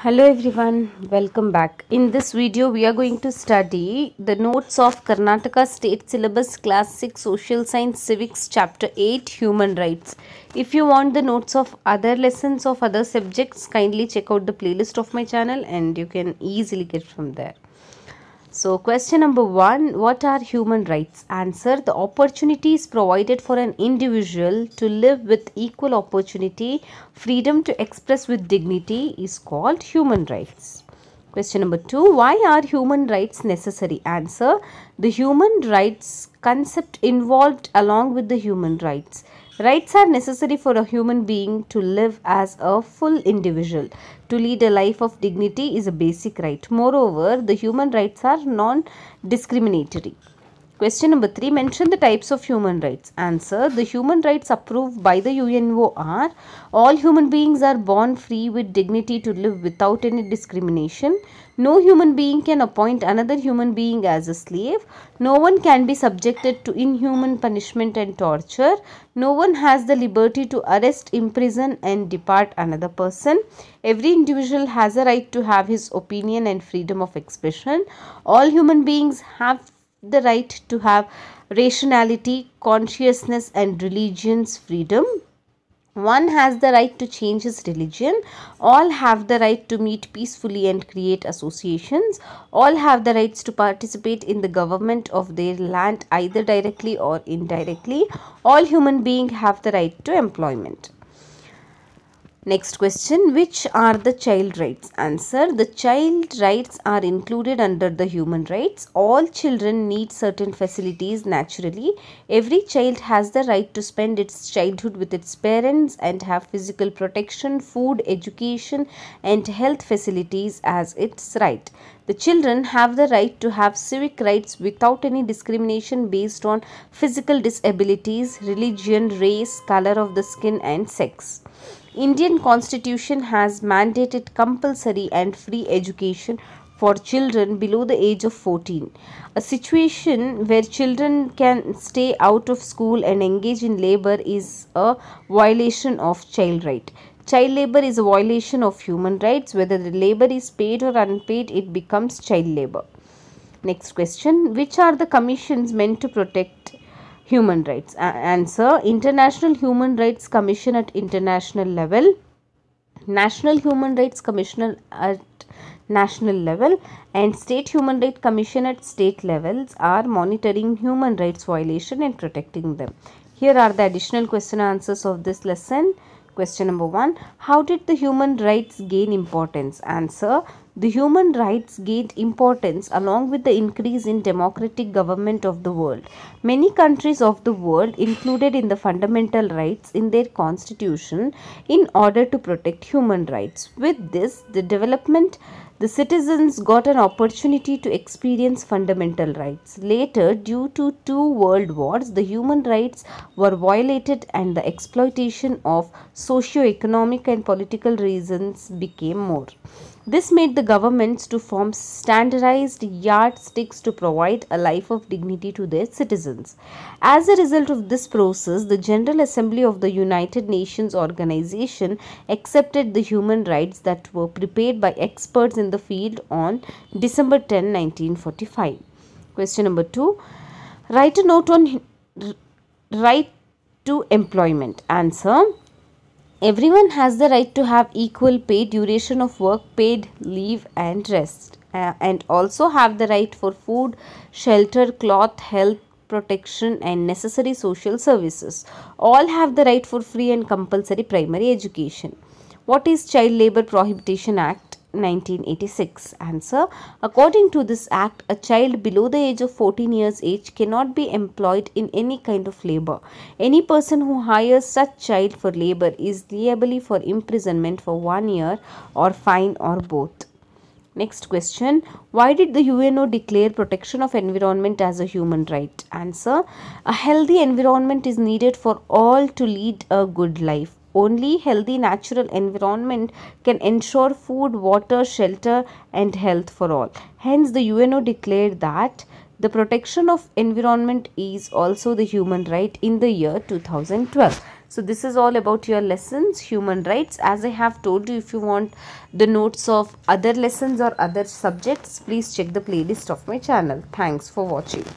Hello everyone, welcome back. In this video, we are going to study the notes of Karnataka State Syllabus Class 6 Social Science Civics Chapter 8 Human Rights. If you want the notes of other lessons of other subjects, kindly check out the playlist of my channel and you can easily get from there. So, question number 1, what are human rights? Answer, the opportunities provided for an individual to live with equal opportunity, freedom to express with dignity is called human rights. Question number 2, why are human rights necessary? Answer, the human rights concept involved along with the human rights. Rights are necessary for a human being to live as a full individual. To lead a life of dignity is a basic right. Moreover, the human rights are non-discriminatory. Question number 3, mention the types of human rights. Answer, the human rights approved by the UNO are: all human beings are born free with dignity to live without any discrimination. No human being can appoint another human being as a slave. No one can be subjected to inhuman punishment and torture. No one has the liberty to arrest, imprison and depart another person. Every individual has a right to have his opinion and freedom of expression. All human beings have the right to have rationality, consciousness and religion's freedom. One has the right to change his religion. All have the right to meet peacefully and create associations. All have the rights to participate in the government of their land either directly or indirectly. All human beings have the right to employment. Next question, which are the child rights? Answer, the child rights are included under the human rights. All children need certain facilities naturally. Every child has the right to spend its childhood with its parents and have physical protection, food, education and health facilities as its right. The children have the right to have civic rights without any discrimination based on physical disabilities, religion, race, color of the skin and sex. Indian Constitution has mandated compulsory and free education for children below the age of 14. A situation where children can stay out of school and engage in labor is a violation of child right. Child labor is a violation of human rights. Whether the labor is paid or unpaid, it becomes child labor. Next question, which are the commissions meant to protect human rights? Answer, International Human Rights Commission at international level, National Human Rights Commissioner at national level and State Human Rights Commission at state levels are monitoring human rights violation and protecting them. Here are the additional question answers of this lesson. Question number 1, how did the human rights gain importance? Answer, the human rights gained importance along with the increase in democratic government of the world. Many countries of the world included in the fundamental rights in their constitution in order to protect human rights. With this, the citizens got an opportunity to experience fundamental rights. Later, due to two world wars, the human rights were violated and the exploitation of socio-economic and political reasons became more. This made the governments to form standardized yardsticks to provide a life of dignity to their citizens. As a result of this process, the General Assembly of the United Nations Organization accepted the human rights that were prepared by experts in the field on December 10, 1945. Question number 2, write a note on right to employment. Answer, everyone has the right to have equal pay, duration of work, paid leave and rest, and also have the right for food, shelter, cloth, health protection and necessary social services. All have the right for free and compulsory primary education. What is Child Labor Prohibition Act 1986? Answer, according to this act, a child below the age of 14 years age cannot be employed in any kind of labor. Any person who hires such child for labor is liable for imprisonment for 1 year or fine or both. Next question, why did the UNO declare protection of environment as a human right? Answer, a healthy environment is needed for all to lead a good life. Only healthy natural environment can ensure food, water, shelter and health for all. Hence, the UNO declared that the protection of environment is also the human right in the year 2012. So this is all about your lessons, human rights. As I have told you, if you want the notes of other lessons or other subjects, please check the playlist of my channel. Thanks for watching.